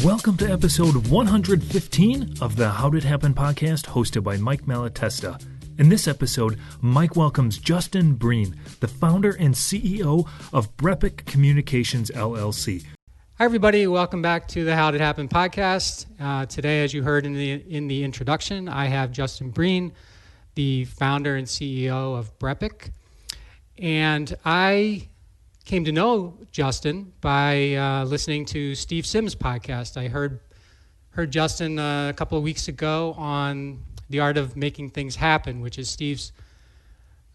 Welcome to episode 115 of the How Did It Happen podcast, hosted by Mike Malatesta. In this episode, Mike welcomes Justin Breen, the founder and CEO of Brepic Communications, LLC. Hi, everybody. Welcome back to the How Did It Happen podcast. Today, as you heard in the introduction, I have Justin Breen, the founder and CEO of Brepic. And I came to know Justin by listening to Steve Sims' podcast. I heard Justin a couple of weeks ago on The Art of Making Things Happen, which is Steve's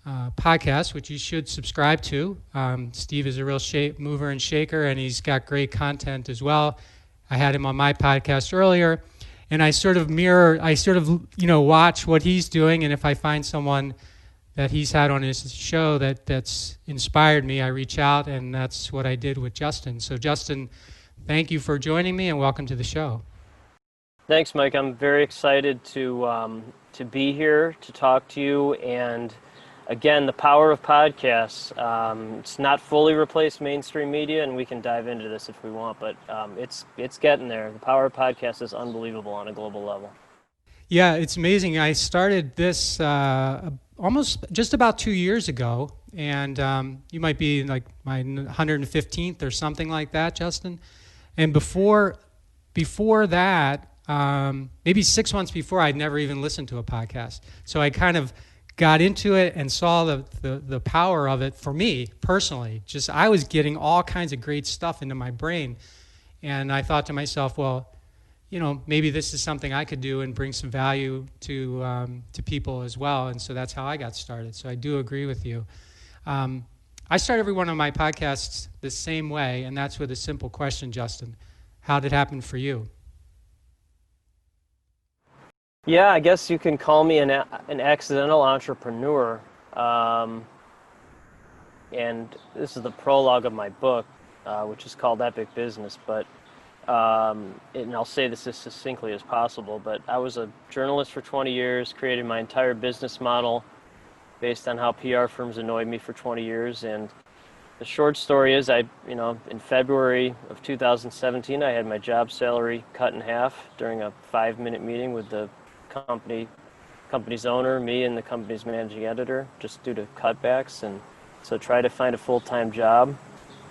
podcast, which you should subscribe to. Steve is a real mover and shaker, and he's got great content as well. I had him on my podcast earlier, and I sort of watch what he's doing, and if I find someone that he's had on his show that's inspired me, I reach out, and that's what I did with Justin. So Justin, thank you for joining me, and welcome to the show. Thanks, Mike. I'm very excited to be here to talk to you. And again, the power of podcasts. It's not fully replaced mainstream media, and we can dive into this if we want. But it's getting there. The power of podcasts is unbelievable on a global level. Yeah, it's amazing. I started this almost just about 2 years ago, and you might be like my 115th or something like that, Justin. And before that, maybe 6 months before, I'd never even listened to a podcast. So I kind of got into it and saw the power of it for me personally. Just I was getting all kinds of great stuff into my brain, and I thought to myself, well, maybe this is something I could do and bring some value to people as well. And so that's how I got started. So I do agree with you. I start every one of my podcasts the same way, and that's with a simple question, Justin. How did it happen for you? Yeah, I guess you can call me an accidental entrepreneur. And this is the prologue of my book, which is called Epic Business. But and I'll say this as succinctly as possible, but I was a journalist for 20 years, created my entire business model based on how PR firms annoyed me for 20 years. And the short story is in February of 2017, I had my job salary cut in half during a 5-minute meeting with the company's owner, me, and the company's managing editor, just due to cutbacks. And so tried to find a full-time job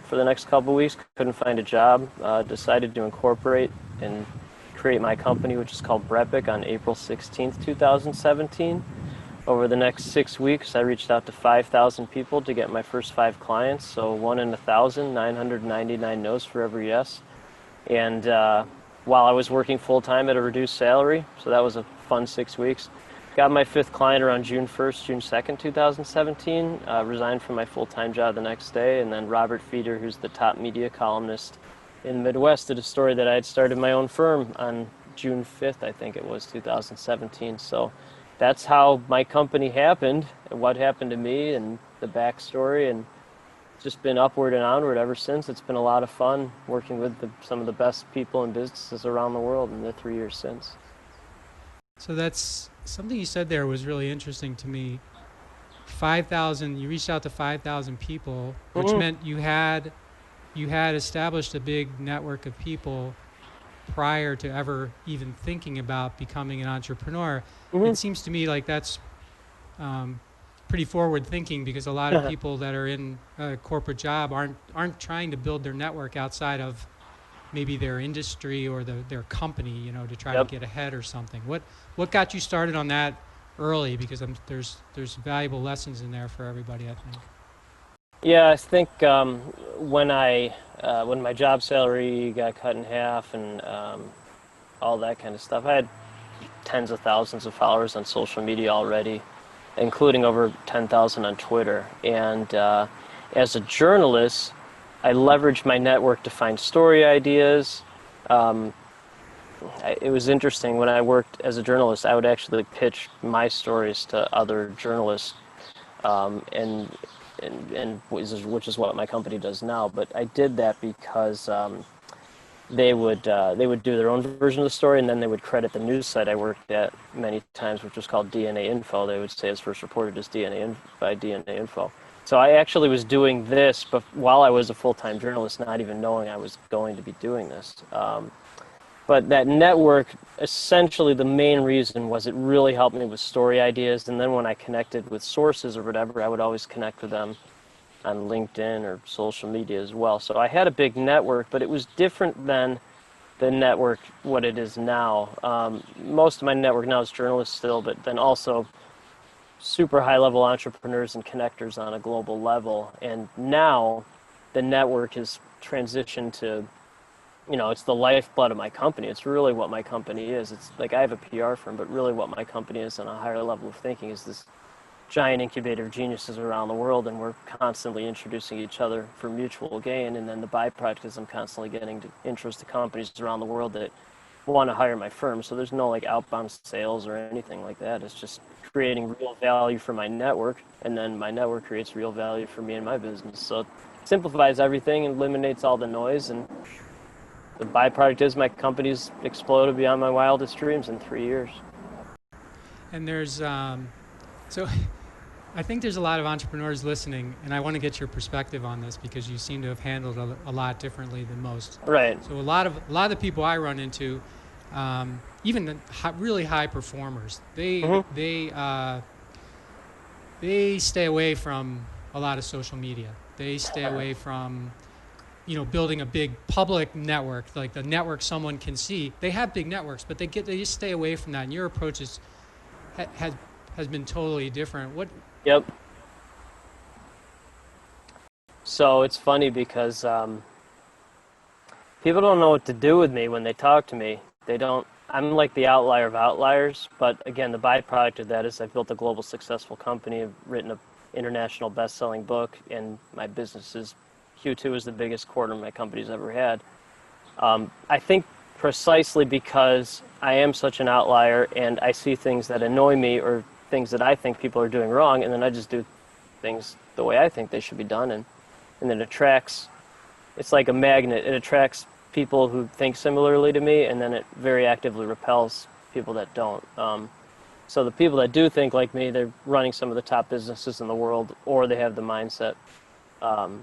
for the next couple of weeks, couldn't find a job, decided to incorporate and create my company, which is called Brepic, on April 16th, 2017. Over the next 6 weeks, I reached out to 5,000 people to get my first 5 clients, so 1 in 1,000, 999 no's for every yes. And while I was working full-time at a reduced salary, so that was a fun 6 weeks. Got my 5th client around June 1st, June 2nd, 2017, resigned from my full-time job the next day, and then Robert Feeder, who's the top media columnist in the Midwest, did a story that I had started my own firm on June 5th, I think it was, 2017. So that's how my company happened, and what happened to me, and the backstory, and it's just been upward and onward ever since. It's been a lot of fun working with some of the best people and businesses around the world in the 3 years since. So that's something you said there was really interesting to me. 5,000, you reached out to 5,000 people, which meant you had established a big network of people prior to ever even thinking about becoming an entrepreneur. It seems to me like that's pretty forward thinking, because a lot of people that are in a corporate job aren't trying to build their network outside of maybe their industry or their company, to try to get ahead or something. What got you started on that early? Because there's valuable lessons in there for everybody, I think. Yeah, I think when my job salary got cut in half and all that kind of stuff, I had tens of thousands of followers on social media already, including over 10,000 on Twitter. And as a journalist, I leveraged my network to find story ideas. It was interesting. When I worked as a journalist, I would actually pitch my stories to other journalists, which is what my company does now. But I did that because they would do their own version of the story, and then they would credit the news site I worked at many times, which was called DNA Info. They would say it's first reported as by DNA Info. So I actually was doing this, but while I was a full-time journalist, not even knowing I was going to be doing this. But that network, essentially the main reason was it really helped me with story ideas. And then when I connected with sources or whatever, I would always connect with them on LinkedIn or social media as well. So I had a big network, but it was different than the network what it is now. Most of my network now is journalists still, but then also super high-level entrepreneurs and connectors on a global level. And now the network has transitioned to, it's the lifeblood of my company. It's really what my company is. It's like I have a PR firm, but really what my company is on a higher level of thinking is this giant incubator of geniuses around the world, and we're constantly introducing each other for mutual gain. And then the byproduct is I'm constantly getting interest to companies around the world that want to hire my firm. So there's no like outbound sales or anything like that. It's just creating real value for my network, and then my network creates real value for me and my business. So it simplifies everything and eliminates all the noise, and the byproduct is my company's exploded beyond my wildest dreams in 3 years. And there's so I think there's a lot of entrepreneurs listening, and I want to get your perspective on this because you seem to have handled a lot differently than most. Right. So a lot of the people I run into, even the really high performers, they stay away from a lot of social media. They stay away from building a big public network, like the network someone can see. They have big networks, but they just stay away from that. And your approach has been totally different. Yep. So it's funny because people don't know what to do with me when they talk to me. I'm like the outlier of outliers, but again, the byproduct of that is I've built a global successful company, I've written an international best-selling book, and my business is Q2 is the biggest quarter my company's ever had. I think precisely because I am such an outlier and I see things that annoy me or things that I think people are doing wrong, and then I just do things the way I think they should be done, and it attracts, it's like a magnet, it attracts people who think similarly to me, and then it very actively repels people that don't. So the people that do think like me, they're running some of the top businesses in the world, or they have the mindset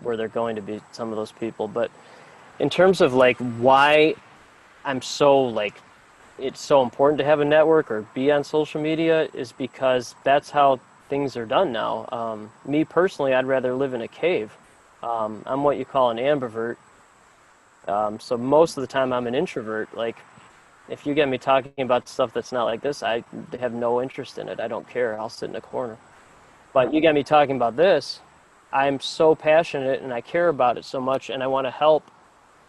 where they're going to be some of those people. But in terms of like why I'm so like, it's so important to have a network or be on social media is because that's how things are done now. Me personally, I'd rather live in a cave. I'm what you call an ambivert. So most of the time I'm an introvert. Like if you get me talking about stuff that's not like this, I have no interest in it. I don't care. I'll sit in a corner. But you get me talking about this, I'm so passionate and I care about it so much, and I want to help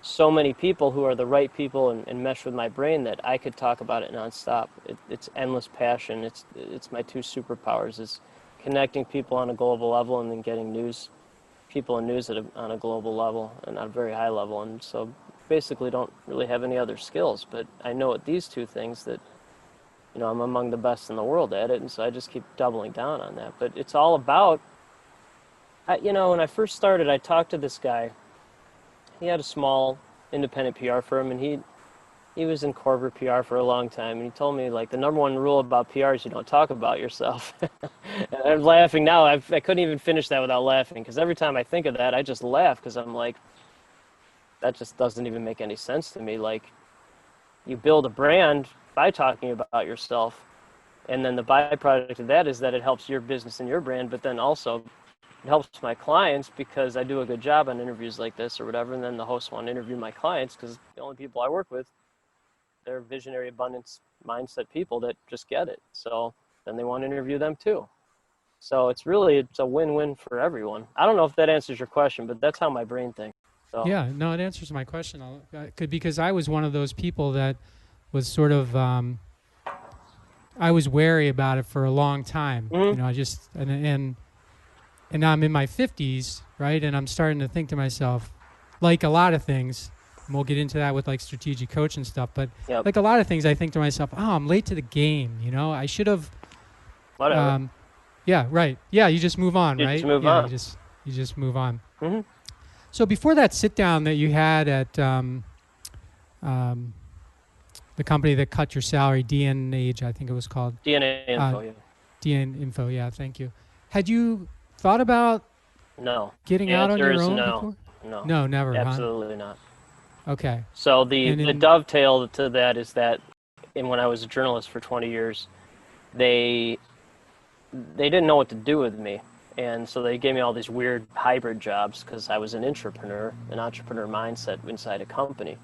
so many people who are the right people and mesh with my brain that I could talk about it nonstop. It's endless passion. It's my two superpowers, is connecting people on a global level and then getting people in news on a global level and on a very high level. And so basically don't really have any other skills, but I know at these two things that, I'm among the best in the world at it, and so I just keep doubling down on that. But it's all about, when I first started, I talked to this guy. He had a small independent PR firm, and he was in corporate PR for a long time, and he told me, like, the number one rule about PR is you don't talk about yourself. And I'm laughing now. I couldn't even finish that without laughing, because every time I think of that, I just laugh, because I'm like, that just doesn't even make any sense to me. Like, you build a brand by talking about yourself, and then the byproduct of that is that it helps your business and your brand, but then also it helps my clients because I do a good job on interviews like this or whatever, and then the hosts want to interview my clients because the only people I work with, they're visionary abundance mindset people that just get it. So then they want to interview them too. So it's a win-win for everyone. I don't know if that answers your question, but that's how my brain thinks. So. Yeah, no, it answers my question. Because I was one of those people that was sort of, I was wary about it for a long time. Mm-hmm. I just, and now I'm in my 50s, right? And I'm starting to think to myself, like a lot of things, and we'll get into that with like strategic coach and stuff, but Yep. like a lot of things, I think to myself, I'm late to the game, I should have. Whatever. Yeah, right. Yeah, you just move on, right? Just move on. You just move on. Mm-hmm. So before that sit down that you had at the company that cut your salary, DNH, I think it was called. DNA info, yeah. DN Info, yeah, thank you. Had you thought about No. getting out on your own no. before? No. No, never. Absolutely not. Okay. So the dovetail to that is that, when I was a journalist for 20 years, they didn't know what to do with me, and so they gave me all these weird hybrid jobs because I was an entrepreneur mindset inside a company.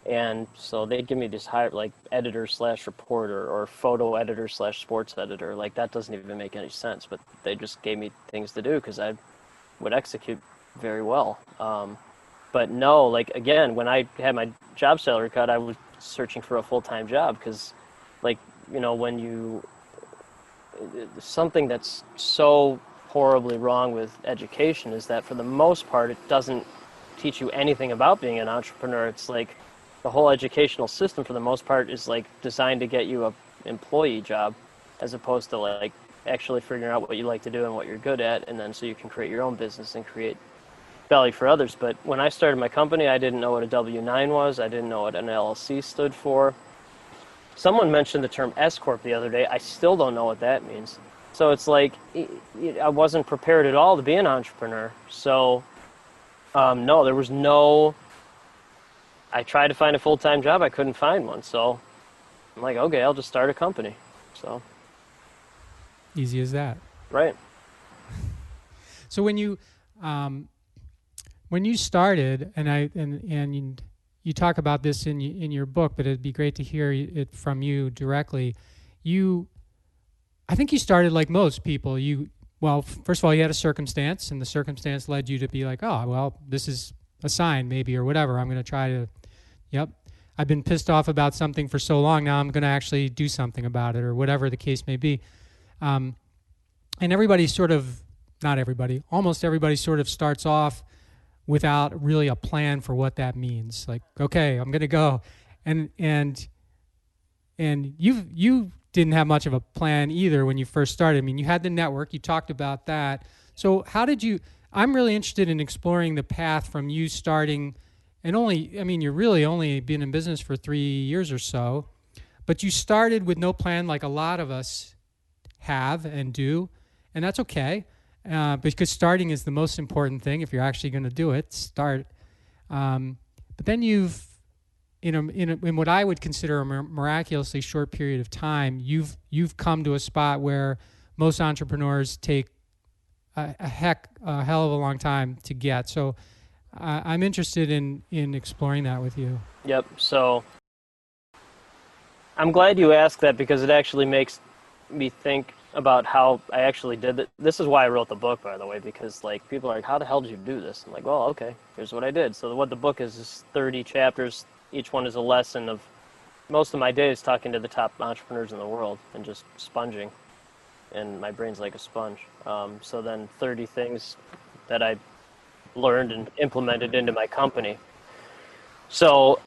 And so they'd give me this like editor/reporter or photo editor/sports editor. Like, that doesn't even make any sense, but they just gave me things to do because I would execute very well. But no, like, again, when I had my job salary cut, I was searching for a full-time job because, like, when something that's so horribly wrong with education is that for the most part, it doesn't teach you anything about being an entrepreneur. It's like the whole educational system for the most part is like designed to get you a employee job as opposed to like actually figuring out what you like to do and what you're good at, and then so you can create your own business and create value for others. But when I started my company, I didn't know what a W-9 was. I didn't know what an LLC stood for. Someone mentioned the term S-Corp the other day. I still don't know what that means. So it's like I wasn't prepared at all to be an entrepreneur. So no, there was no... I tried to find a full-time job. I couldn't find one. So I'm like, okay, I'll just start a company. So easy as that. Right. So when you started, and you talk about this in your book, but it'd be great to hear it from you directly. I think you started like most people. First of all, you had a circumstance, and the circumstance led you to be like, oh, well, this is a sign maybe, or whatever. I'm going to try to, I've been pissed off about something for so long, now I'm going to actually do something about it, or whatever the case may be. And everybody sort of, not everybody, almost everybody sort of starts off without really a plan for what that means. Like, okay, I'm going to go. And you didn't have much of a plan either when you first started. I mean, you had the network, you talked about that. So I'm really interested in exploring the path from you starting, and you're really only been in business for 3 years or so, but you started with no plan like a lot of us have and do, and that's okay, because starting is the most important thing. If you're actually going to do it, start. But then you've, in what I would consider a miraculously short period of time, you've come to a spot where most entrepreneurs take a hell of a long time to get. So I'm interested in exploring that with you. Yep. So I'm glad you asked that, because it actually makes me think about how I actually did it. This is why I wrote the book, by the way, because like people are like, how the hell did you do this? I'm like, well, okay, here's what I did. So what the book is 30 chapters. Each one is a lesson of most of my days talking to the top entrepreneurs in the world and just sponging. And my brain's like a sponge. So then 30 things that I learned and implemented into my company. So,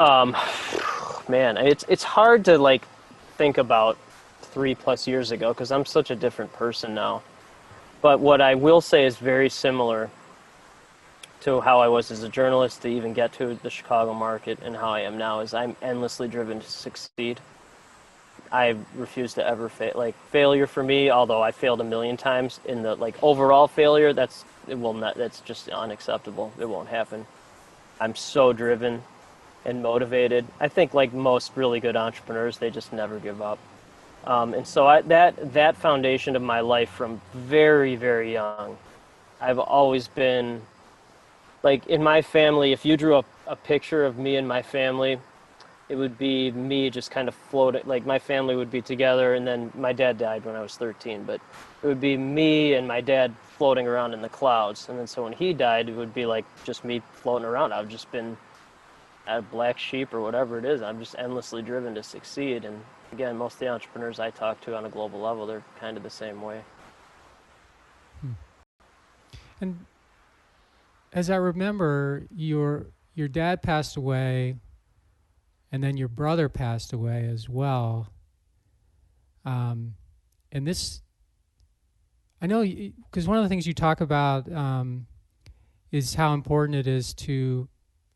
man, it's hard to like think about 3+ years ago because I'm such a different person now. But what I will say is very similar to how I was as a journalist to even get to the Chicago market, and how I am now is I'm endlessly driven to succeed. I refuse to ever fail. Like, failure for me, although I failed a million times, in the like overall failure, that's just unacceptable. It won't happen. I'm so driven and motivated. I think like most really good entrepreneurs, they just never give up. And so that foundation of my life from very, very young, I've always been, like, in my family, if you drew a picture of me and my family, it would be me just kind of floating. Like, my family would be together, and then my dad died when I was 13, but it would be me and my dad floating around in the clouds. And then so when he died, it would be like just me floating around. I've just been a black sheep or whatever it is. I'm just endlessly driven to succeed. And again, most of the entrepreneurs I talk to on a global level, they're kind of the same way. And as I remember, your dad passed away, and then your brother passed away as well. And this, I know, because one of the things you talk about is how important it is to,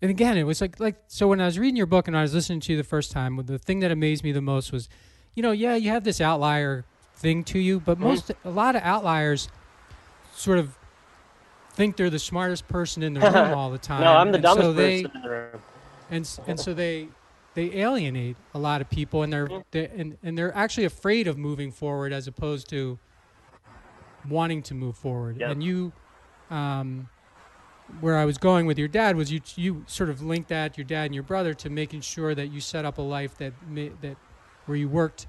and again, it was like so when I was reading your book and I was listening to you the first time, the thing that amazed me the most was, you have this outlier thing to you, but a lot of outliers sort of think they're the smartest person in the room all the time. No, I'm the dumbest person in the room. and so they alienate a lot of people, and they're actually afraid of moving forward as opposed to wanting to move forward. Yep. And you, where I was going with your dad was you sort of linked that, your dad and your brother, to making sure that you set up a life that where you worked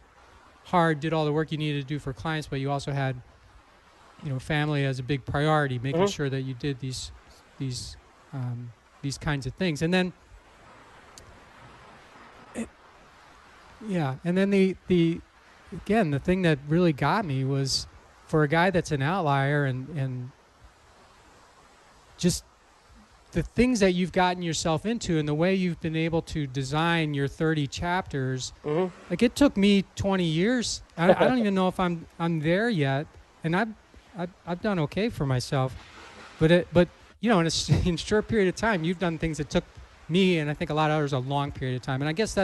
hard, did all the work you needed to do for clients, but you also had, family as a big priority, making sure that you did these kinds of things. And then and then the thing that really got me was, for a guy that's an outlier and just the things that you've gotten yourself into and the way you've been able to design your 30 chapters. Like, it took me 20 years. I don't even know if I'm there yet, and I've done okay for myself, but in a short period of time, you've done things that took me, and I think a lot of others, a long period of time. And I guess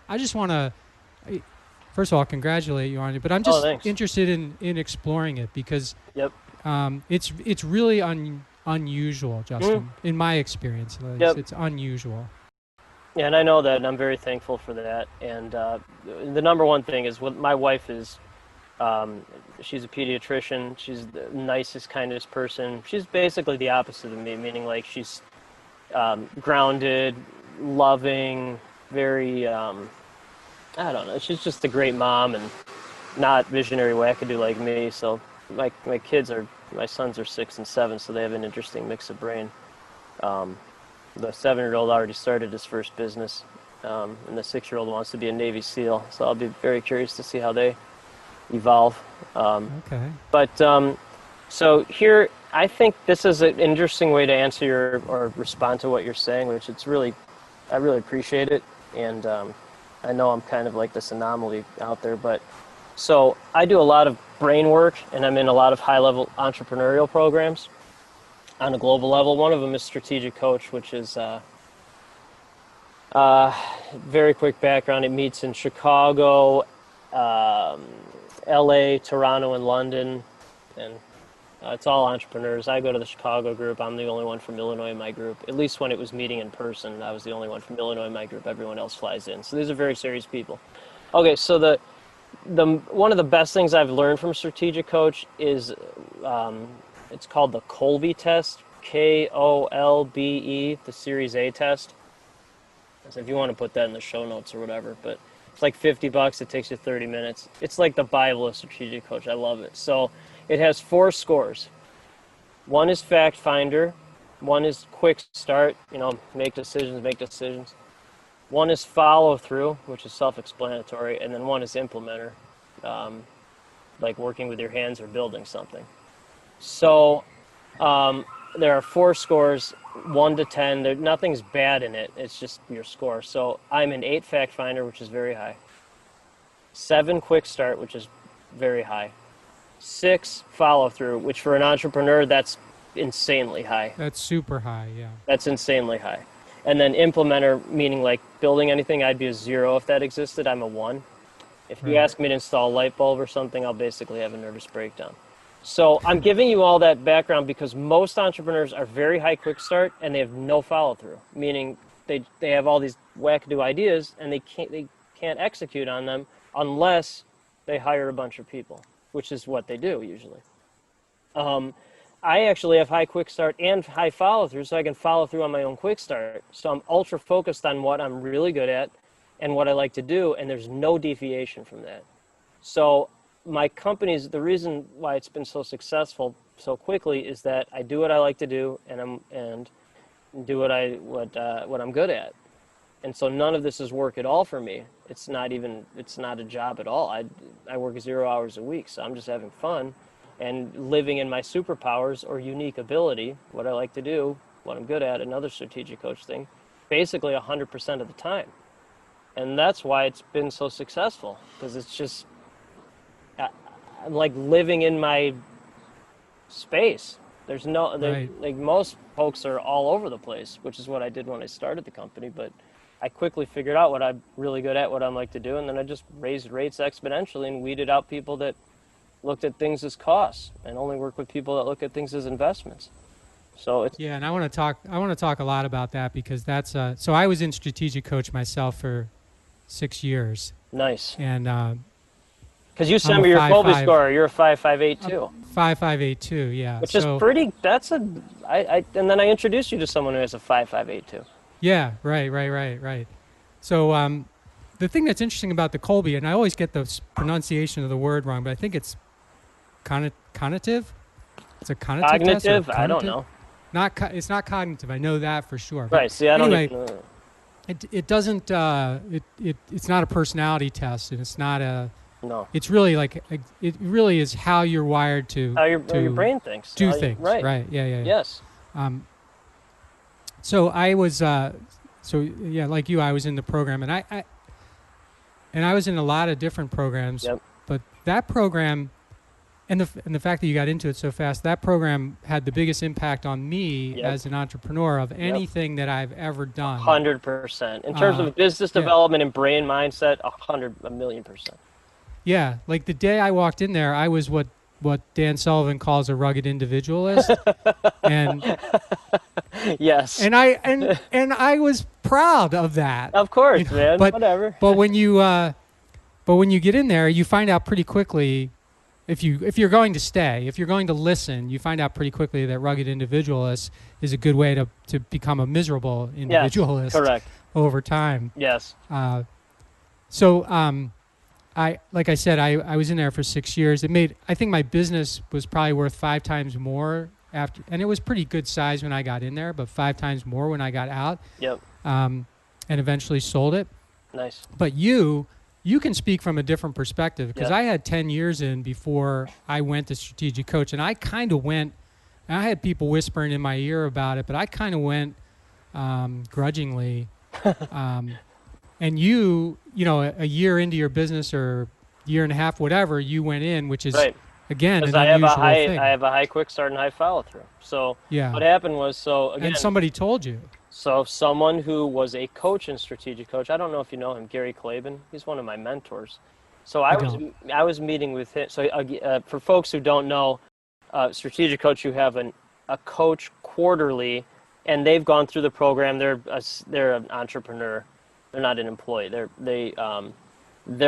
I just want to, first of all, congratulate you on it, but I'm just interested in exploring it, because it's really unusual, Justin, in my experience. It's unusual. Yeah, and I know that, and I'm very thankful for that. And the number one thing is, what my wife is, she's a pediatrician. She's the nicest, kindest person. She's basically the opposite of me, meaning like she's grounded, loving, very, I don't know, she's just a great mom, and not visionary wackadoo like me. So my sons are 6 and 7, so they have an interesting mix of brain. The 7-year-old already started his first business, and the 6-year-old wants to be a Navy SEAL. So I'll be very curious to see how they evolve. Okay. But so here, I think this is an interesting way to answer or respond to what you're saying, which I really appreciate it. And I know I'm kind of like this anomaly out there, but so I do a lot of brain work, and I'm in a lot of high-level entrepreneurial programs on a global level. One of them is Strategic Coach, which is very quick background. It meets in Chicago, LA, Toronto, and London, and it's all entrepreneurs. I go to the Chicago group. I'm the only one from Illinois in my group. At least when it was meeting in person, I was the only one from Illinois in my group. Everyone else flies in. So these are very serious people. Okay, so the one of the best things I've learned from Strategic Coach is it's called the Colby test, Kolbe, the Series A test. So if you want to put that in the show notes or whatever, but it's like $50. It takes you 30 minutes. It's like the Bible of Strategic Coach. I love it. So it has 4 scores. One is fact finder. One is quick start, make decisions. One is follow through, which is self-explanatory. And then one is implementer, like working with your hands or building something. So there are 4 scores, 1 to 10. Nothing's bad in it. It's just your score. So I'm an 8 fact finder, which is very high. 7 quick start, which is very high. 6 follow through, which for an entrepreneur, that's insanely high. That's super high, yeah. That's insanely high. And then implementer, meaning like building anything, I'd be a 0 if that existed. I'm a 1. If you ask me to install a light bulb or something, I'll basically have a nervous breakdown. So I'm giving you all that background because most entrepreneurs are very high quick start and they have no follow through, meaning they have all these wackadoo ideas and they can't execute on them unless they hire a bunch of people, which is what they do usually. I actually have high quick start and high follow through, so I can follow through on my own quick start. So I'm ultra focused on what I'm really good at and what I like to do, and there's no deviation from that. So my company's, the reason why it's been so successful so quickly is that I do what I like to do and do what I'm good at. And so none of this is work at all for me. It's not a job at all. I work 0 hours a week, so I'm just having fun and living in my superpowers or unique ability, what I like to do, what I'm good at, another Strategic Coach thing, basically 100% of the time. And that's why it's been so successful, because it's just, I'm like living in my space. Like most folks are all over the place, which is what I did when I started the company, but I quickly figured out what I'm really good at, what I like to do, and then I just raised rates exponentially and weeded out people that looked at things as costs and only work with people that look at things as investments. So it's Yeah, and I want to talk a lot about that because that's so I was in strategic coach myself for 6 years, nice. and Because you I'm sent a me your Colby 5'5", score. You're a 5.582, 5582. Yeah, which is so pretty. That's a. And then I introduced you to someone who has a 5.582. yeah, right. So the thing that's interesting about the Colby, and I always get the pronunciation of the word wrong, but I think it's conative. It's a conative test or Cognitive? I don't know. It's not cognitive. I know that for sure. Right. See, I don't anyway, even know. it doesn't. It's not a personality test, and it's not a. No. It's really like it really is how you're wired to How your brain thinks. do How you- things. right. Right. Yeah. Yes. So I was like you, I was in the program, and I was in a lot of different programs. Yep. But that program, and the fact that you got into it so fast, that program had the biggest impact on me Yep. as an entrepreneur of anything that I've ever done. 100%. In terms of business development and brain mindset, 1,000,000%. Yeah, like the day I walked in there, I was what Dan Sullivan calls a rugged individualist, and Yes. and I was proud of that. Of course, man. But Whatever. But when you get in there, you find out pretty quickly if you're going to stay, if you're going to listen, you find out pretty quickly that rugged individualist is a good way to become a miserable individualist. Yes, correct. Over time. Yes. Like I said, I was in there for 6 years. I think my business was probably worth 5 times more after, and it was pretty good size when I got in there, but 5 times more when I got out. Yep. And eventually sold it. Nice. But you can speak from a different perspective because Yep. I had 10 years in before I went to strategic coach, and I kind of went. And I had people whispering in my ear about it, but I kind of went grudgingly. And you know, a year into your business or year and a half, whatever, you went in, which is Right. again an Because I unusual thing. have a high quick start and high follow through. So Yeah. what happened was, again, and somebody told you. so someone who was a coach and strategic coach, I don't know if you know him, Gary Klaben. He's one of my mentors. So I was meeting with him. So for folks who don't know, strategic coach, you have a coach quarterly, and they've gone through the program. They're an entrepreneur. They're not an employee. They're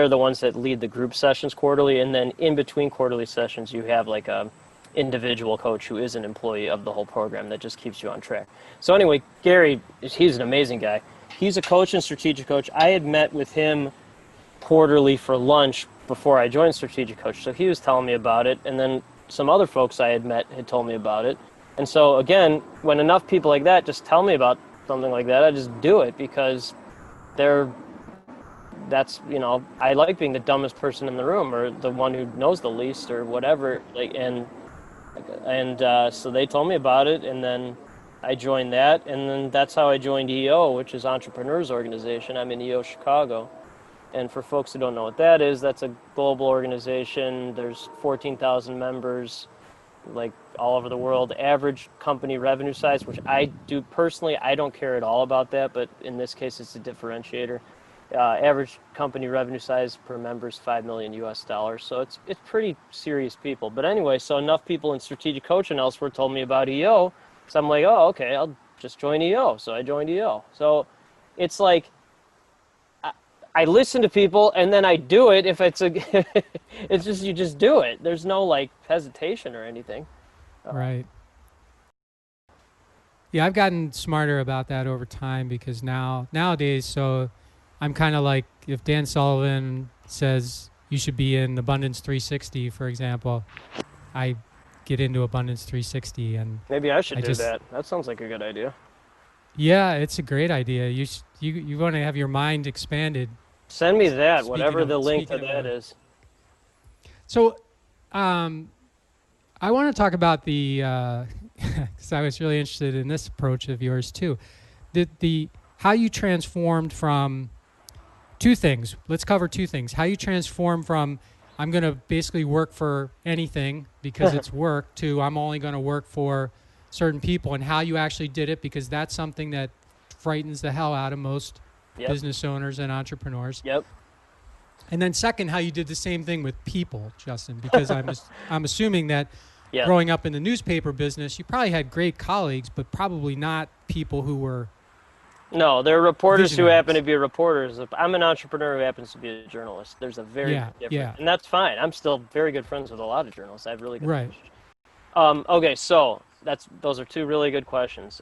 the ones that lead the group sessions quarterly, and then in between quarterly sessions, you have like a individual coach who is an employee of the whole program that just keeps you on track. So anyway, Gary, he's an amazing guy. He's a coach and strategic coach. I had met with him quarterly for lunch before I joined strategic coach. So he was telling me about it, and then some other folks I had met had told me about it. And so again, when enough people like that just tell me about something like that, I just do it because that's, you know, I like being the dumbest person in the room or the one who knows the least or whatever. So they told me about it, and then I joined that, and then that's how I joined EO, which is Entrepreneurs Organization. I'm in EO Chicago. And for folks who don't know what that is, that's a global organization. There's 14,000 members, like all over the world. Average company revenue size, which I do personally, I don't care at all about that, but in this case, it's a differentiator. Average company revenue size per member is $5 million US. So it's pretty serious people. But anyway, so enough people in strategic coaching elsewhere told me about EO. So I'm like, oh, okay, I'll just join EO. So I joined EO. So it's like, I listen to people and then I do it. If it's it's just, you just do it. There's no like hesitation or anything. Right. Yeah, I've gotten smarter about that over time because nowadays, so I'm kind of like, if Dan Sullivan says you should be in Abundance 360, for example, I get into Abundance 360, and maybe I should do that. That sounds like a good idea. Yeah, it's a great idea. You want to have your mind expanded. Send me that, whatever the link to that is. So, I want to talk about the, because I was really interested in this approach of yours too, the how you transformed from two things. Let's cover two things. How you transform from I'm going to basically work for anything because it's work to I'm only going to work for certain people, and how you actually did it, because that's something that frightens the hell out of most business owners and entrepreneurs. Yep. And then second, how you did the same thing with people, Justin, because I'm assuming that Yeah. growing up in the newspaper business, you probably had great colleagues, but probably not people who were No, there are reporters who happen to visionaries. be reporters. I'm an entrepreneur who happens to be a journalist. There's a very Yeah, big difference, yeah, and that's fine. I'm still very good friends with a lot of journalists. I have really good right. relationships. Okay, so those are two really good questions.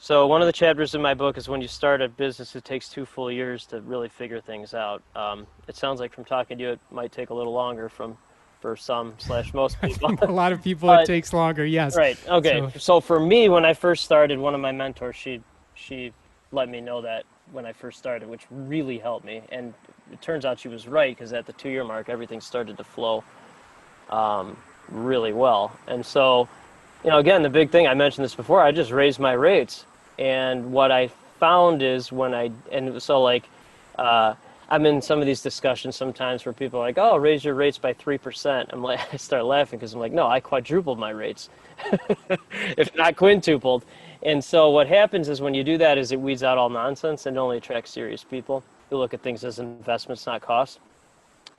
So one of the chapters in my book is when you start a business, it takes 2 full years to really figure things out. It sounds like from talking to you, it might take a little longer for some/most I people. think a lot of people it But takes longer. Yes. right, okay. So So for me, when I first started, one of my mentors, she let me know that when I first started, which really helped me. And it turns out she was right because at the 2-year mark, everything started to flow really well. And so, again, the big thing, I mentioned this before, I just raised my rates. And what I found is I'm in some of these discussions sometimes where people are like, oh, raise your rates by 3%. I'm like, I start laughing because I'm like, no, I quadrupled my rates, if not quintupled. And so what happens is when you do that is it weeds out all nonsense and only attracts serious people who look at things as investments, not cost.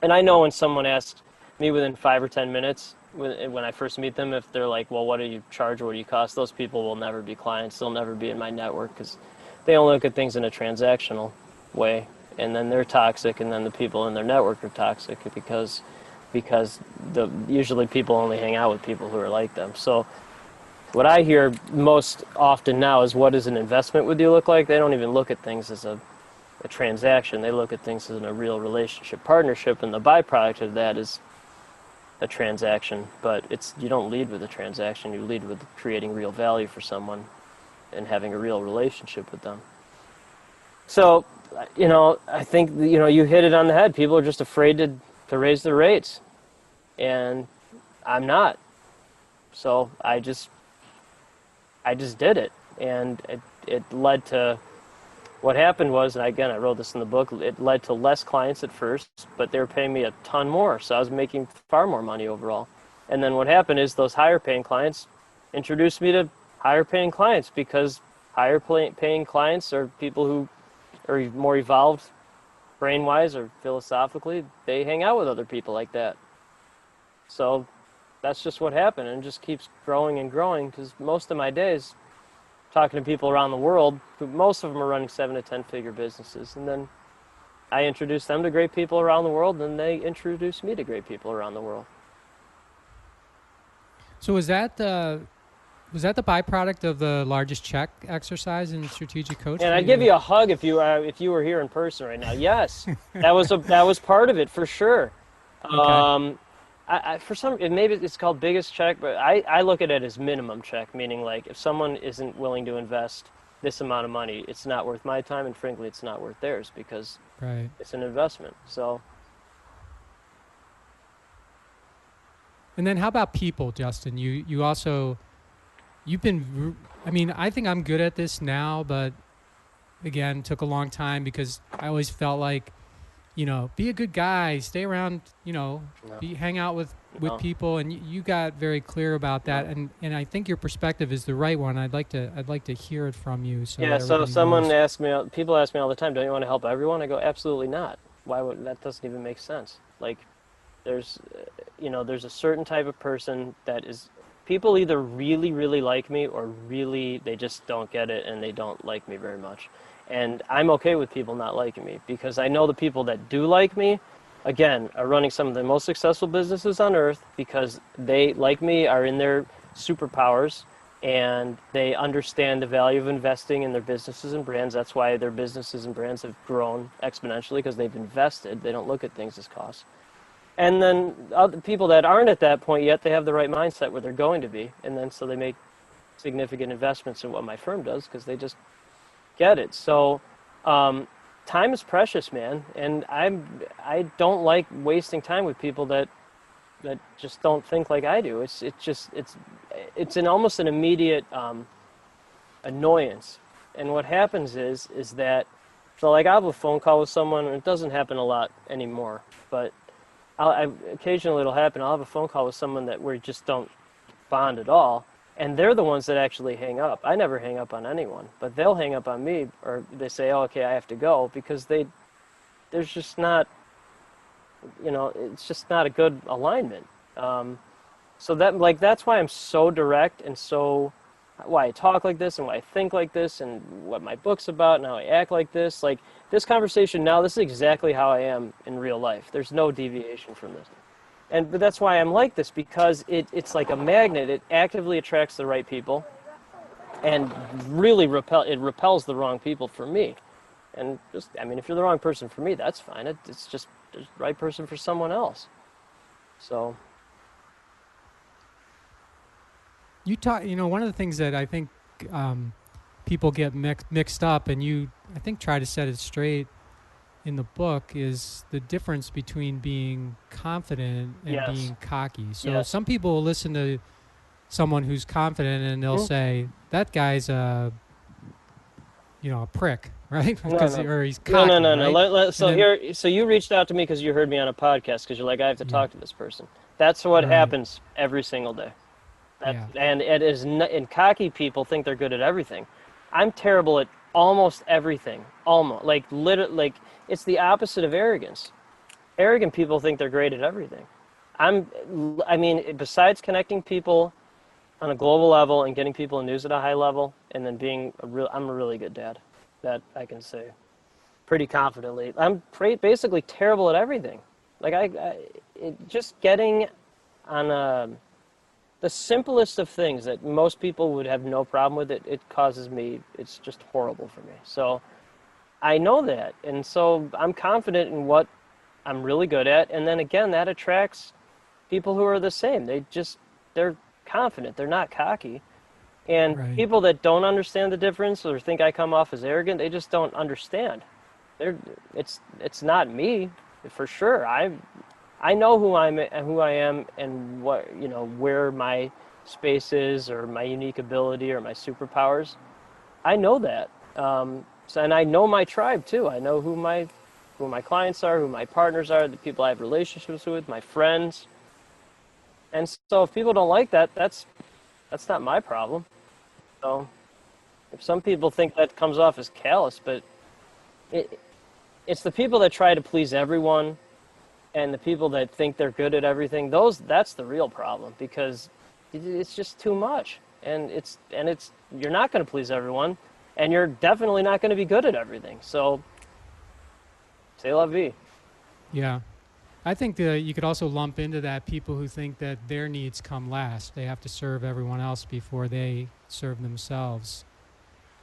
And I know when someone asks me within 5 or 10 minutes, when I first meet them, if they're like, well, what do you charge or what do you cost? Those people will never be clients. They'll never be in my network because they only look at things in a transactional way. And then they're toxic, and then the people in their network are toxic because usually people only hang out with people who are like them. So what I hear most often now is, what does an investment with you look like? They don't even look at things as a transaction. They look at things as a real relationship partnership, and the byproduct of that is a transaction. But you don't lead with a transaction. You lead with creating real value for someone and having a real relationship with them. So, I think, you hit it on the head. People are just afraid to raise their rates. And I'm not. So I just did it. And it led to, what happened was, and again, I wrote this in the book, it led to less clients at first, but they were paying me a ton more. So I was making far more money overall. And then what happened is those higher paying clients introduced me to higher paying clients, because higher paying clients are people who are more evolved brain-wise or philosophically. They hang out with other people like that. So that's just what happened, and it just keeps growing and growing, because most of my days talking to people around the world, most of them are running 7 to 10 figure businesses, and then I introduce them to great people around the world, and they introduce me to great people around the world. So was that the byproduct of the largest check exercise in strategic coaching? And I'd give you a hug if you were here in person right now. Yes, that was part of it for sure. Okay. Maybe it's called biggest check, but I look at it as minimum check, meaning like if someone isn't willing to invest this amount of money, it's not worth my time, and frankly, it's not worth theirs, because Right. it's an investment. So. And then how about people, Justin? You've been, I mean, I think I'm good at this now, but again, took a long time because I always felt like, be a good guy, stay around, hang out with people. And you got very clear about that. And I think your perspective is the right one. I'd like to hear it from you. So Yeah, so people ask me all the time, don't you want to help everyone? I go, absolutely not. That doesn't even make sense. Like, there's a certain type of person that is, people either really, really like me, or really, they just don't get it and they don't like me very much. And I'm okay with people not liking me, because I know the people that do like me, again, are running some of the most successful businesses on earth, because they, like me, are in their superpowers, and they understand the value of investing in their businesses and brands. That's why their businesses and brands have grown exponentially, because they've invested. They don't look at things as costs. And then other people that aren't at that point yet, they have the right mindset where they're going to be. And then so they make significant investments in what my firm does, because they just get it. So time is precious, man. And I don't like wasting time with people that just don't think like I do. It's almost an immediate annoyance. And what happens is that, so like I'll have a phone call with someone, and it doesn't happen a lot anymore, but occasionally it'll happen. I'll have a phone call with someone that we just don't bond at all, and they're the ones that actually hang up. I never hang up on anyone, but they'll hang up on me, or they say, oh, okay, I have to go, because there's just not, it's just not a good alignment. So that's why I'm so direct and why I talk like this and why I think like this and what my book's about and how I act like this. Like this conversation now, this is exactly how I am in real life. There's no deviation from this. But that's why I'm like this, because it's like a magnet. It actively attracts the right people and really repels the wrong people for me. And if you're the wrong person for me, that's fine. It's just the right person for someone else. So. One of the things that I think people get mixed up, and you, I think, try to set it straight in the book, is the difference between being confident and Yes. being cocky. So Yes. some people will listen to someone who's confident and they'll say, that guy's a prick, right? Or he's cocky. No. Right? So you reached out to me because you heard me on a podcast because you're like, I have to talk to this person. That's what happens every single day. And it is, and cocky people think they're good at everything. I'm terrible at almost everything. Literally, it's the opposite of arrogance. Arrogant people think they're great at everything. Besides connecting people on a global level and getting people news at a high level, and then I'm a really good dad. That I can say pretty confidently. I'm basically terrible at everything. Just getting on the simplest of things that most people would have no problem with, it causes me, it's just horrible for me. So I know that, and so I'm confident in what I'm really good at, and then again, that attracts people who are the same. They're confident, they're not cocky. And people that don't understand the difference or think I come off as arrogant, they just don't understand. It's not me, for sure. I know who I am, and where my space is, or my unique ability, or my superpowers. I know that, and I know my tribe too. I know who my clients are, who my partners are, the people I have relationships with, my friends. And so, if people don't like that, that's not my problem. So, if some people think that comes off as callous, but it's the people that try to please everyone. And the people that think they're good at everything, that's the real problem, because it's just too much. And you're not going to please everyone, and you're definitely not going to be good at everything. So, c'est la vie. Yeah. I think that you could also lump into that people who think that their needs come last. They have to serve everyone else before they serve themselves.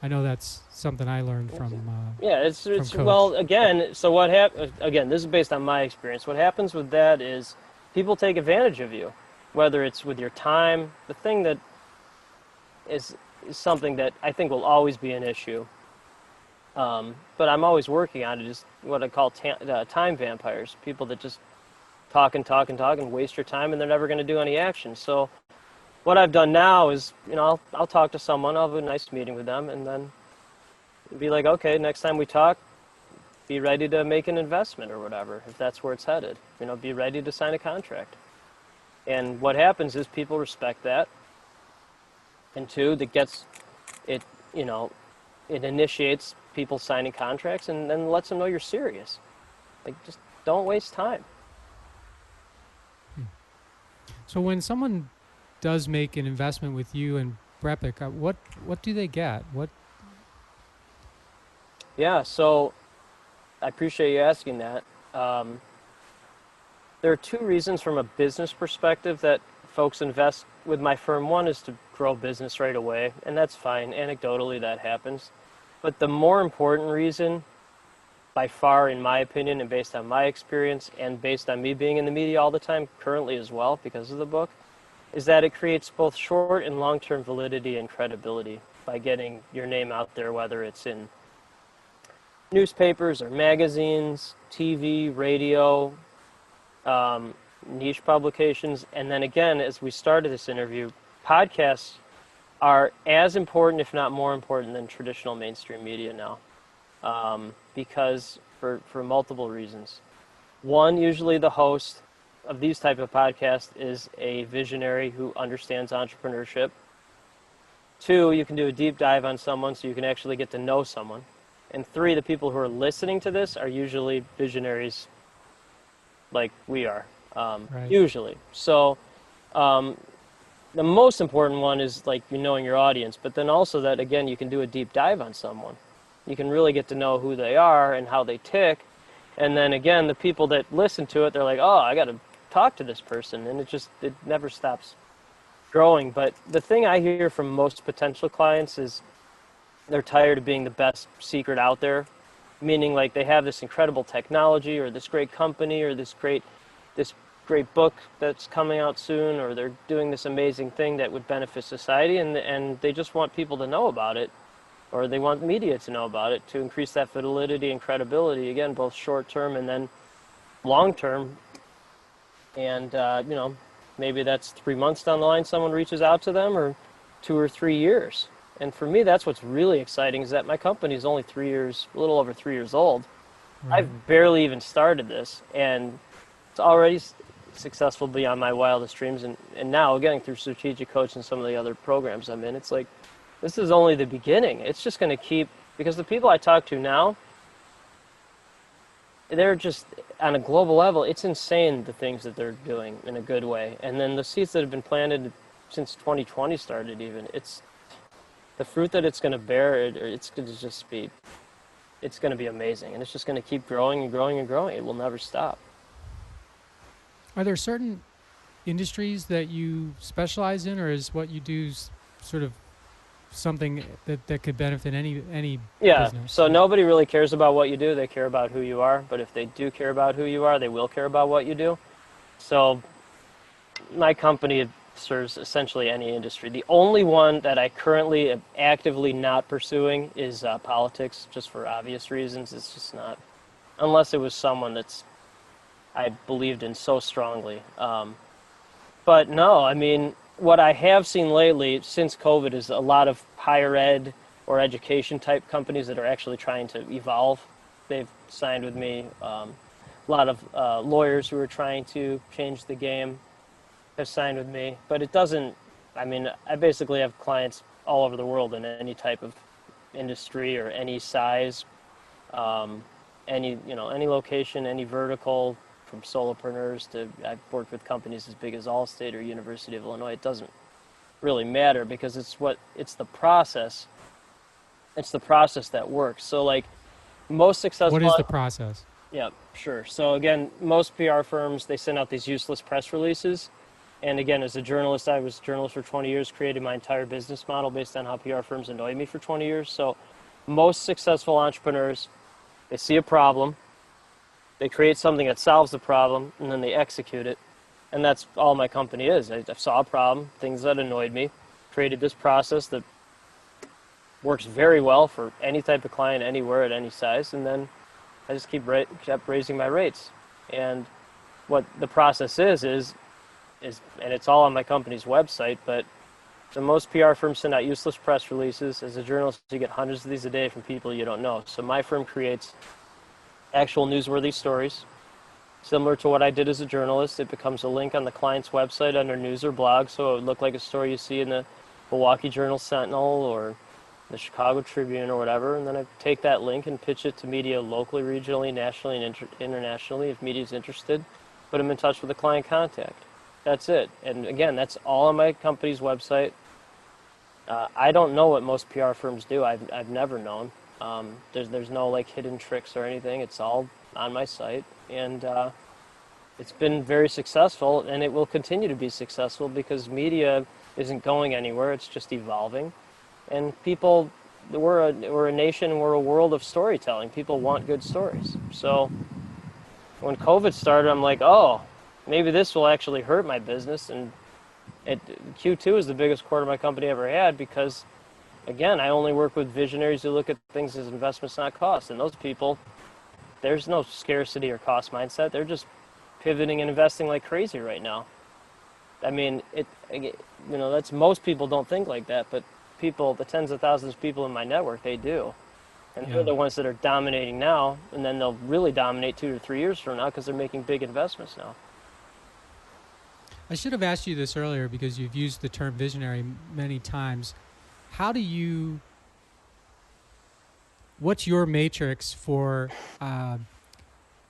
I know that's something I learned from it's Coach. Well, again, so what happens, again, this is based on my experience. What happens with that is people take advantage of you, whether it's with your time. The thing that is something that I think will always be an issue, but I'm always working on it, is what I call time vampires, people that just talk and waste your time, and they're never going to do any action. So what I've done now is, I'll talk to someone, I'll have a nice meeting with them, and then be like, okay, next time we talk, be ready to make an investment or whatever, if that's where it's headed. Be ready to sign a contract. And what happens is people respect that. And two, it initiates people signing contracts, and then lets them know you're serious. Just don't waste time. So when someone does make an investment with you and Brepic, what do they get? Yeah, so I appreciate you asking that. There are two reasons from a business perspective that folks invest with my firm. One is to grow business right away, and that's fine. Anecdotally, that happens. But the more important reason, by far, in my opinion, and based on my experience, and based on me being in the media all the time, currently as well, because of the book, is that it creates both short and long-term validity and credibility by getting your name out there, whether it's in newspapers or magazines, TV, radio, niche publications. And then again, as we started this interview, podcasts are as important, if not more important, than traditional mainstream media now, because for multiple reasons. One, usually the host of these type of podcasts is a visionary who understands entrepreneurship. Two, you can do a deep dive on someone so you can actually get to know someone. And three, the people who are listening to this are usually visionaries like we are. Right. usually. So the most important one is like you knowing your audience, but then also that again you can do a deep dive on someone. You can really get to know who they are and how they tick, and then again the people that listen to it, they're like, oh, I got to talk to this person, and it never stops growing. But the thing I hear from most potential clients is they're tired of being the best secret out there, meaning like they have this incredible technology or this great company or this great book that's coming out soon, or they're doing this amazing thing that would benefit society, and they just want people to know about it, or they want media to know about it to increase that validity and credibility, again, both short term and then long term. And maybe that's 3 months down the line someone reaches out to them, or 2 or 3 years. And for me, that's what's really exciting, is that my company is only 3 years, a little over 3 years old. Right. I've barely even started this, and it's already successful beyond my wildest dreams. And now, getting through strategic coach and some of the other programs I'm in, it's like, this is only the beginning. It's just going to keep, because the people I talk to now, they're just, on a global level, it's insane the things that they're doing in a good way. And then the seeds that have been planted since 2020 started even, it's the fruit that it's going to bear, it's going to just be, it's going to be amazing. And it's just going to keep growing and growing and growing. It will never stop. Are there certain industries that you specialize in, or is what you do sort of something that could benefit any Yeah, business? so nobody really cares about what you do. They care about who you are. But if they do care about who you are, they will care about what you do. So my company serves essentially any industry. The only one that I currently am actively not pursuing is politics, just for obvious reasons. It's just not, unless it was someone that's I believed in so strongly. But no, I mean, what I have seen lately since COVID is a lot of higher ed or education type companies that are actually trying to evolve. They've signed with me. A lot of lawyers who are trying to change the game have signed with me. But it doesn't, I mean, I basically have clients all over the world in any type of industry or any size, any location, any vertical, from solopreneurs to, I've worked with companies as big as Allstate or University of Illinois. It doesn't really matter, because it's the process. It's the process that works. So like most successful. What is the process? Yeah, sure. So again, most PR firms, they send out these useless press releases. And again, as a journalist, I was a journalist for 20 years, created my entire business model based on how PR firms annoyed me for 20 years. So most successful entrepreneurs, they see a problem, they create something that solves the problem, and then they execute it. And that's all my company is. I saw a problem, things that annoyed me, created this process that works very well for any type of client, anywhere, at any size, and then I just kept raising my rates. And what the process is, and it's all on my company's website, but the most PR firms send out useless press releases. As a journalist, you get hundreds of these a day from people you don't know. So my firm creates actual newsworthy stories. Similar to what I did as a journalist, it becomes a link on the client's website under news or blog, so it would look like a story you see in the Milwaukee Journal-Sentinel or the Chicago Tribune or whatever, and then I take that link and pitch it to media locally, regionally, nationally, and internationally if media is interested. Put them in touch with the client contact. That's it. And again, that's all on my company's website. I don't know what most PR firms do. I've never known. There's no like hidden tricks or anything. It's all on my site, and it's been very successful, and it will continue to be successful because media isn't going anywhere. It's just evolving, and people, we're a nation, we're a world of storytelling. People want good stories. So when COVID started, I'm like, oh, maybe this will actually hurt my business, and Q2 is the biggest quarter my company ever had because, again, I only work with visionaries who look at things as investments, not costs. And those people, there's no scarcity or cost mindset. They're just pivoting and investing like crazy right now. I mean, that's most people don't think like that, but people, the tens of thousands of people in my network, they do. And they're the ones that are dominating now, and then they'll really dominate 2 to 3 years from now because they're making big investments now. I should have asked you this earlier because you've used the term visionary many times. What's your matrix for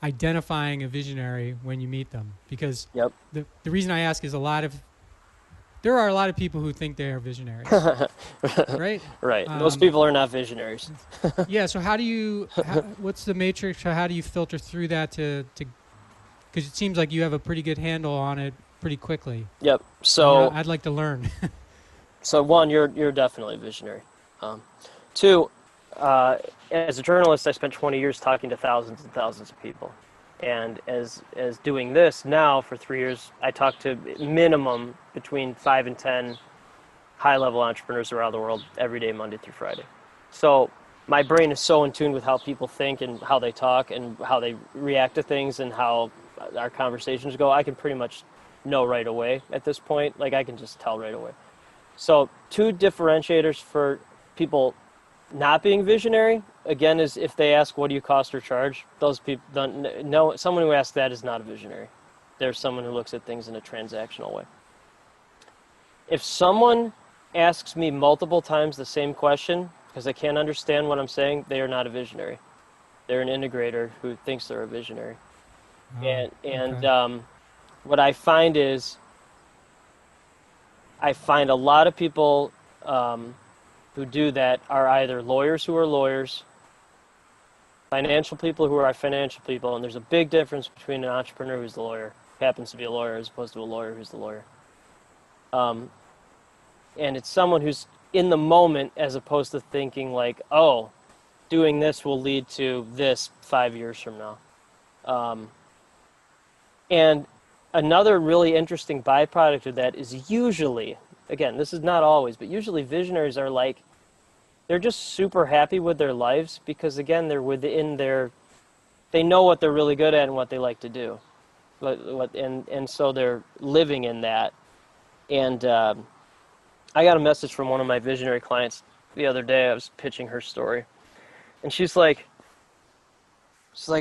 identifying a visionary when you meet them? Because Yep. the reason I ask is there are a lot of people who think they are visionaries, right? Right. Most people are not visionaries. Yeah. So what's the matrix? How do you filter through that because it seems like you have a pretty good handle on it pretty quickly. Yep. So I'd like to learn. So one, you're definitely a visionary. Two, as a journalist, I spent 20 years talking to thousands and thousands of people, and as doing this now for 3 years, I talk to minimum between 5 and 10 high-level entrepreneurs around the world every day, Monday through Friday. So my brain is so in tune with how people think and how they talk and how they react to things and how our conversations go. I can pretty much know right away at this point. Like I can just tell right away. So 2 differentiators for people not being visionary, again, is if they ask, what do you cost or charge? Those people don't know. Someone who asks that is not a visionary. They're someone who looks at things in a transactional way. If someone asks me multiple times the same question because they can't understand what I'm saying, they are not a visionary. They're an integrator who thinks they're a visionary. Okay. What I find is I find a lot of people who do that are either lawyers who are lawyers, financial people who are financial people, and there's a big difference between an entrepreneur who's the lawyer, who happens to be a lawyer, as opposed to a lawyer who's the lawyer. And it's someone who's in the moment as opposed to thinking like, oh, doing this will lead to this 5 years from now. And another really interesting byproduct of that is usually, again, this is not always, but usually visionaries are like, they're just super happy with their lives because, again, they're within they know what they're really good at and what they like to do. And so they're living in that. And I got a message from one of my visionary clients the other day. I was pitching her story. And she's like,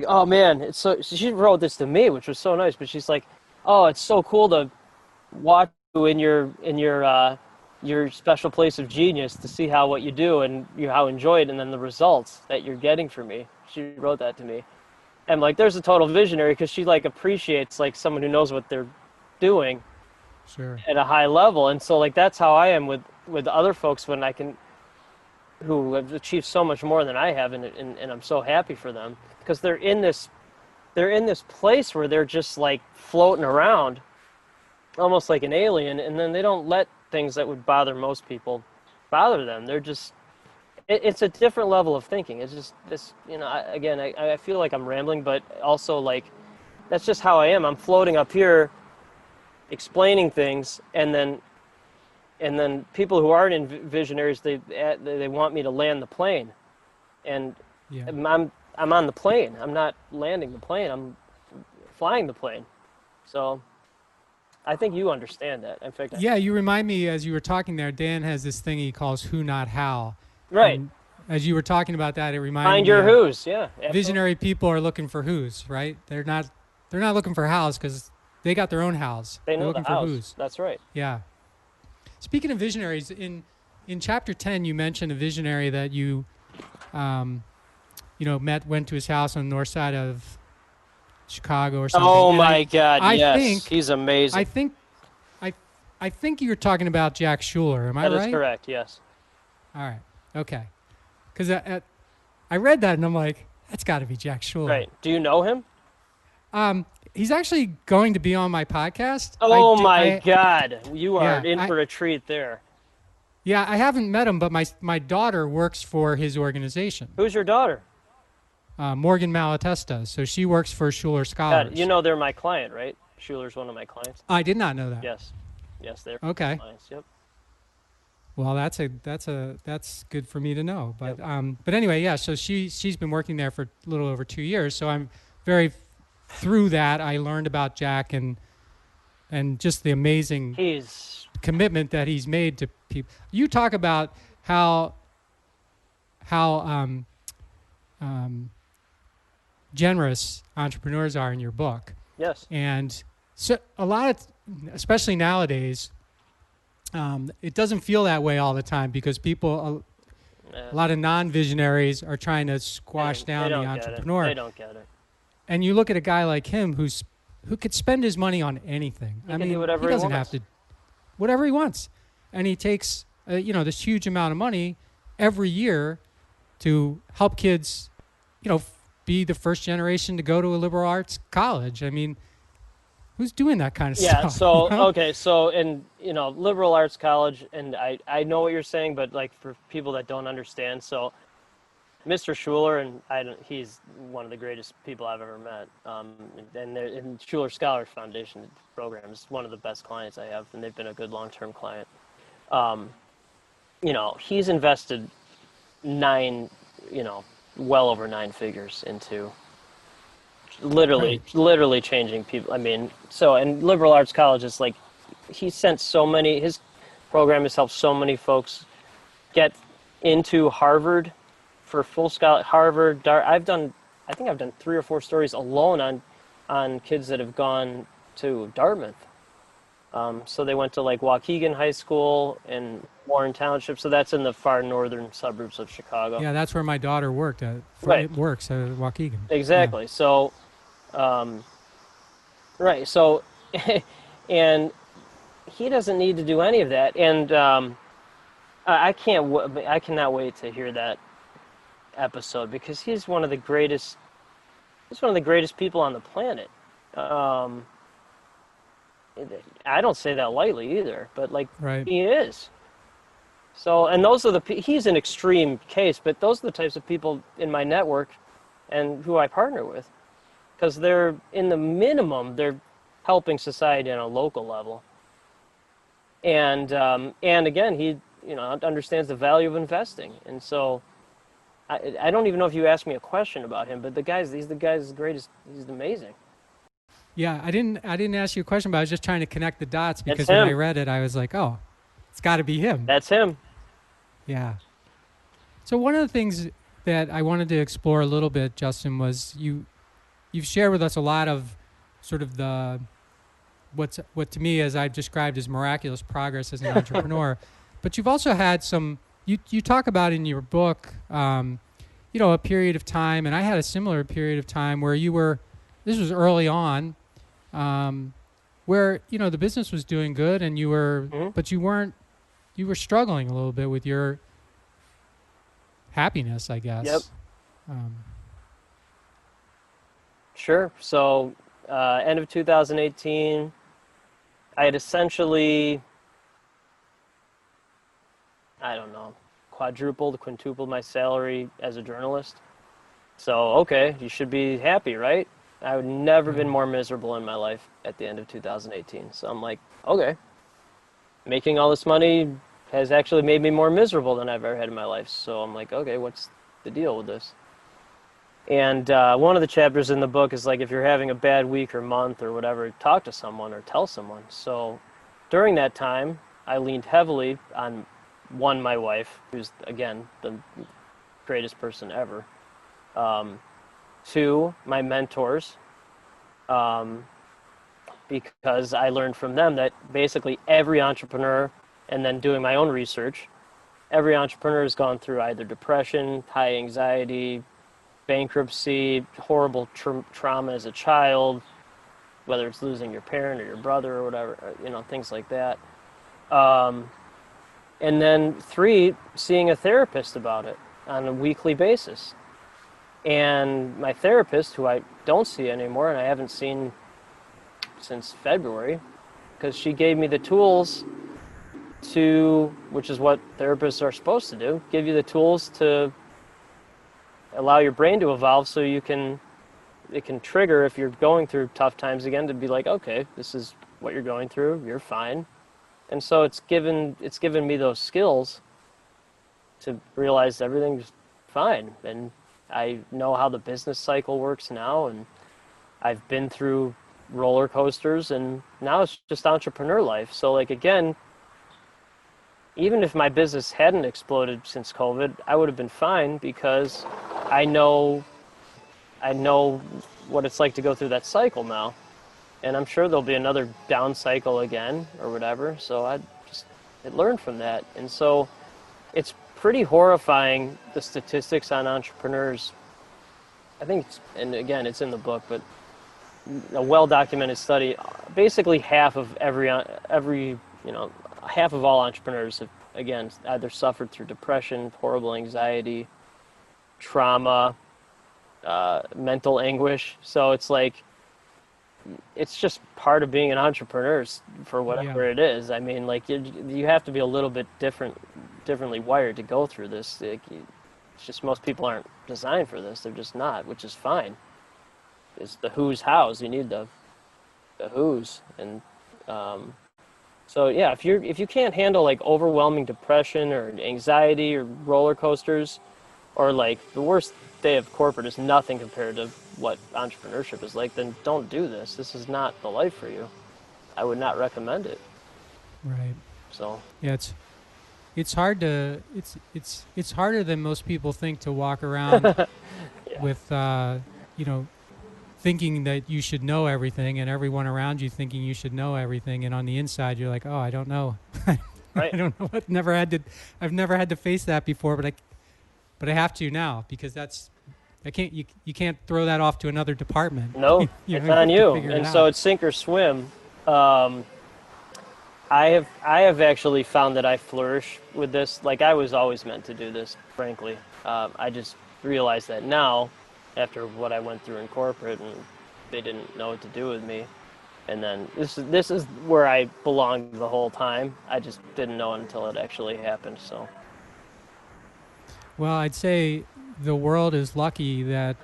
oh man, it's so, she wrote this to me, which was so nice, but she's like, oh, it's so cool to watch you in your special place of genius to see how what you do and how enjoy it and then the results that you're getting from me. She wrote that to me. And like, there's a total visionary because she like appreciates like someone who knows what they're doing at a high level. And so like, that's how I am with other folks when who have achieved so much more than I have. And I'm so happy for them because they're in this place where they're just like floating around almost like an alien. And then they don't let things that would bother most people bother them. They're just, it's a different level of thinking. It's just this, I feel like I'm rambling, but also like, that's just how I am. I'm floating up here explaining things, and then people who aren't visionaries, they want me to land the plane, and I'm on the plane. I'm not landing the plane. I'm flying the plane. So I think you understand that. In fact, you remind me as you were talking there. Dan has this thing he calls "Who, Not How." Right. And as you were talking about that, it reminded me. Find your who's. Yeah. Absolutely. Visionary people are looking for who's. Right. They're not looking for hows because they got their own hows. They're looking the for house. who's. That's right. Yeah. Speaking of visionaries, in chapter 10, you mentioned a visionary that you, went to his house on the north side of Chicago or something. Oh my God! Yes, he's amazing. I think you were talking about Jack Schuler. Am I right? That is correct. Yes. All right. Okay. Because I read that and I'm like, that's got to be Jack Schuler. Right. Do you know him? He's actually going to be on my podcast. Oh my God! You are in for a treat there. Yeah, I haven't met him, but my daughter works for his organization. Who's your daughter? Morgan Malatesta. So she works for Schuler Scholars. You know they're my client, right? Schuler's one of my clients. I did not know that. Yes, they're okay. My clients. Yep. Well, that's good for me to know. But but anyway, yeah. So she's been working there for a little over 2 years. So I'm very through that. I learned about Jack and just the amazing commitment that he's made to people. You talk about how generous entrepreneurs are in your book. Yes. And so a lot of, especially nowadays, it doesn't feel that way all the time because people, a lot of non-visionaries are trying to squash down the entrepreneur. They don't get it. And you look at a guy like him who could spend his money on anything. He can do whatever he doesn't wants. have to, whatever he wants. And he takes, this huge amount of money every year to help kids, be the first generation to go to a liberal arts college. I mean, who's doing that kind of stuff? Yeah, so, okay, so in, liberal arts college, and I know what you're saying, but like for people that don't understand, so Mr. Schuler, and he's one of the greatest people I've ever met. And Schuler Scholar Foundation program is one of the best clients I have, and they've been a good long-term client. He's invested well over 9 figures into literally changing people. I mean, and liberal arts college is like, his program has helped so many folks get into Harvard for full scholar. Harvard, I think I've done 3 or 4 stories alone on kids that have gone to Dartmouth. So they went to like Waukegan High School in Warren Township. So that's in the far northern suburbs of Chicago. Yeah, that's where my daughter worked at. Right. It works at Waukegan. Exactly. Yeah. So, right. So, and he doesn't need to do any of that. And I cannot wait to hear that episode, because he's one of the greatest people on the planet. I don't say that lightly either, but right. He is. So, and those are he's an extreme case, but those are the types of people in my network and who I partner with, because they're in the minimum, they're helping society on a local level. And again, he, understands the value of investing. And so I don't even know if you asked me a question about him, but he's the guy's greatest. He's amazing. Yeah, I didn't ask you a question, but I was just trying to connect the dots, because when I read it, I was like, oh, it's got to be him. That's him. Yeah. So one of the things that I wanted to explore a little bit, Justin, was you've shared with us a lot of sort of what to me, as I've described, as miraculous progress as an entrepreneur. But you've also had you talk about in your book, a period of time, and I had a similar period of time where this was early on, where, the business was doing good and you were, mm-hmm. but you were struggling a little bit with your happiness, I guess. Yep. Sure. So, end of 2018, I had essentially, quintupled my salary as a journalist. So, okay, you should be happy, right? I would never been more miserable in my life at the end of 2018. So I'm like, okay, making all this money has actually made me more miserable than I've ever had in my life. So I'm like, okay, what's the deal with this? And one of the chapters in the book is like, if you're having a bad week or month or whatever, talk to someone or tell someone. So during that time, I leaned heavily on, my wife, who's, again, the greatest person ever. 2, my mentors, because I learned from them that basically every entrepreneur, and then doing my own research, every entrepreneur has gone through either depression, high anxiety, bankruptcy, horrible trauma as a child, whether it's losing your parent or your brother or whatever, things like that. And then 3, seeing a therapist about it on a weekly basis. And my therapist, who I don't see anymore, and I haven't seen since February, because she gave me the tools which is what therapists are supposed to do, give you the tools to allow your brain to evolve so it can trigger, if you're going through tough times again, to be like, okay, this is what you're going through, you're fine. And so it's given me those skills to realize everything's fine. And I know how the business cycle works now, and I've been through roller coasters, and now it's just entrepreneur life. So again, even if my business hadn't exploded since COVID, I would have been fine, because I know what it's like to go through that cycle now. And I'm sure there'll be another down cycle again or whatever. So I learned from that. And so it's pretty horrifying, the statistics on entrepreneurs I think, and again, it's in the book, but a well-documented study, basically half of half of all entrepreneurs have, again, either suffered through depression, horrible anxiety, trauma, mental anguish. So it's like, it's just part of being an entrepreneur for whatever it is. I mean, like, you have to be a little bit differently wired to go through this. It's just most people aren't designed for this. They're just not, which is fine. It's the who's hows. You need the who's. And so yeah, if you can't handle like overwhelming depression or anxiety or roller coasters, or like the worst day of corporate is nothing compared to what entrepreneurship is like, then don't do this. This is not the life for you. I would not recommend it. Right. So yeah, it's hard to it's harder than most people think to walk around with thinking that you should know everything, and everyone around you thinking you should know everything, and on the inside you're like, oh, I don't know. Right. I don't know. I've never had to face that before, but I have to now, because you can't throw that off to another department. No, it's on you. And so it's sink or swim. I have actually found that I flourish with this. Like, I was always meant to do this, frankly. I just realized that now, after what I went through in corporate, and they didn't know what to do with me. And then this is where I belonged the whole time. I just didn't know until it actually happened. So. Well, I'd say the world is lucky that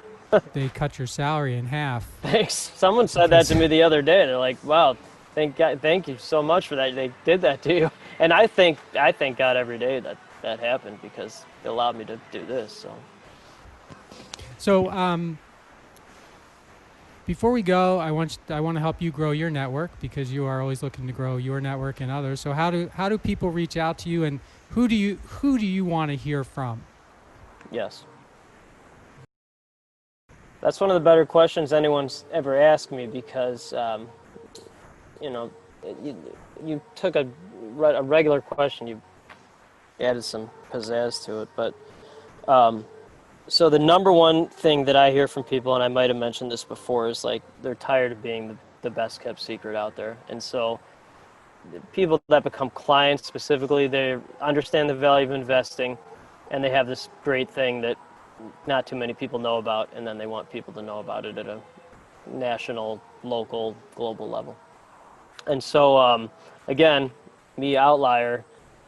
they cut your salary in half. Thanks. Someone said that to me the other day. They're like, "Wow, thank you so much for that. They did that to you." And I thank God every day that happened, because it allowed me to do this. So before we go, I want to help you grow your network, because you are always looking to grow your network and others. So how do people reach out to you, and who do you want to hear from? Yes. That's one of the better questions anyone's ever asked me, because, you took a regular question, you added some pizzazz to it. But so the number one thing that I hear from people, and I might have mentioned this before, is like they're tired of being the best kept secret out there. And so people that become clients specifically, they understand the value of investing, and they have this great thing that not too many people know about, and then they want people to know about it at a national, local, global level. And so, again, me, outlier,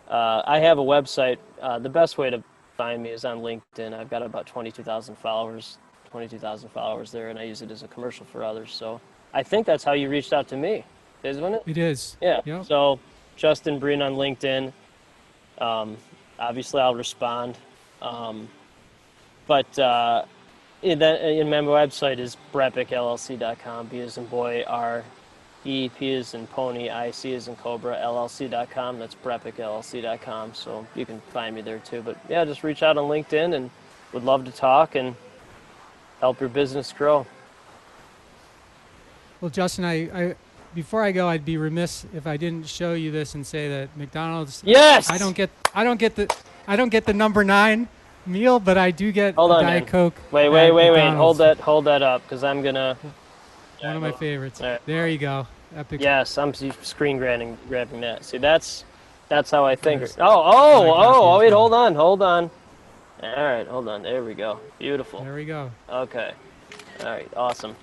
I have a website. The best way to find me is on LinkedIn. I've got about 22,000 followers there, and I use it as a commercial for others. So I think that's how you reached out to me, isn't it? It is. Yeah. Yep. So Justin Breen on LinkedIn. Obviously, I'll respond. But my website is brepicllc.com. B as in boy, R, E, P as in pony, I, C as in cobra, LLC.com. That's brepicllc.com. So you can find me there too. But yeah, just reach out on LinkedIn, and would love to talk and help your business grow. Well, Justin, I before I go, I'd be remiss if I didn't show you this and say that McDonald's. Yes. I don't get the number 9 meal, but I do get Hold on, Diet man. Coke. Wait. Hold that up, because I'm gonna. One of my favorites. Right. There you go. Epic. Yes, I'm screen grabbing that. See, that's how I think. Nice. Wait, hold on. All right, hold on. There we go. Beautiful. There we go. Okay. All right, awesome.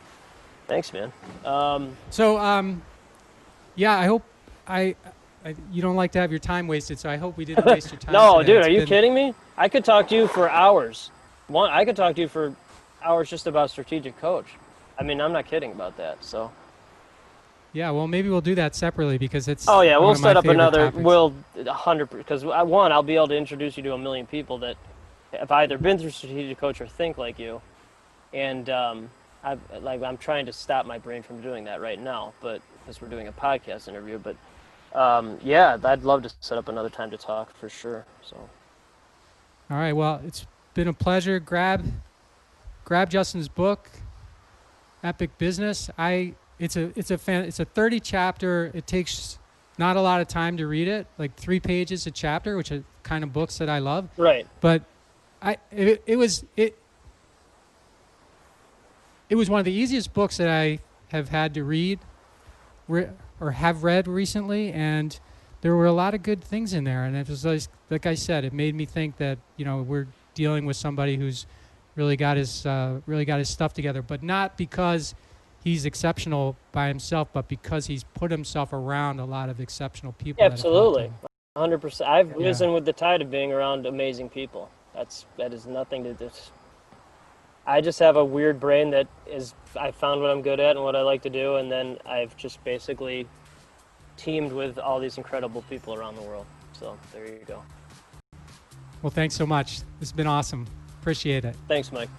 Thanks, man. Yeah, I hope you don't like to have your time wasted, so I hope we didn't waste your time. No, today. dude, are you kidding me? I could talk to you for hours. I could talk to you for hours just about strategic coach. I mean, I'm not kidding about that. So. Yeah, well, maybe we'll do that separately, because it's. Oh yeah, we'll set up another. Topics. We'll 100, because I'll be able to introduce you to a million people that have either been through strategic coach or think like you, and I'm trying to stop my brain from doing that right now, but because we're doing a podcast interview. But yeah, I'd love to set up another time to talk for sure. So. All right. Well, it's been a pleasure. Grab Justin's book, Epic Business. It's a 30 chapter. It takes not a lot of time to read it, like 3 pages a chapter, which are kind of books that I love. Right. But it was one of the easiest books that I have had to read or have read recently, and there were a lot of good things in there. And it was like I said, it made me think that, you know, we're dealing with somebody who's really got his stuff together, but not because he's exceptional by himself, but because he's put himself around a lot of exceptional people. Absolutely, 100%. I've risen with the tide of being around amazing people. That is nothing to this. I just have a weird brain that I found what I'm good at and what I like to do, and then I've just basically teamed with all these incredible people around the world. So there you go. Well, thanks so much. It's been awesome. Appreciate it. Thanks, Mike.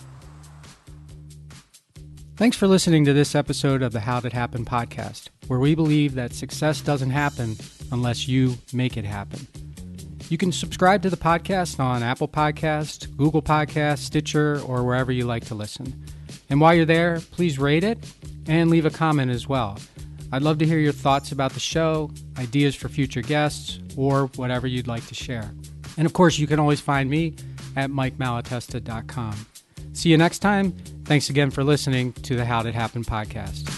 Thanks for listening to this episode of the How Did Happen podcast, where we believe that success doesn't happen unless you make it happen. You can subscribe to the podcast on Apple Podcasts, Google Podcasts, Stitcher, or wherever you like to listen. And while you're there, please rate it and leave a comment as well. I'd love to hear your thoughts about the show, ideas for future guests, or whatever you'd like to share. And of course, you can always find me at MikeMalatesta.com. See you next time. Thanks again for listening to the How Did Happen podcast.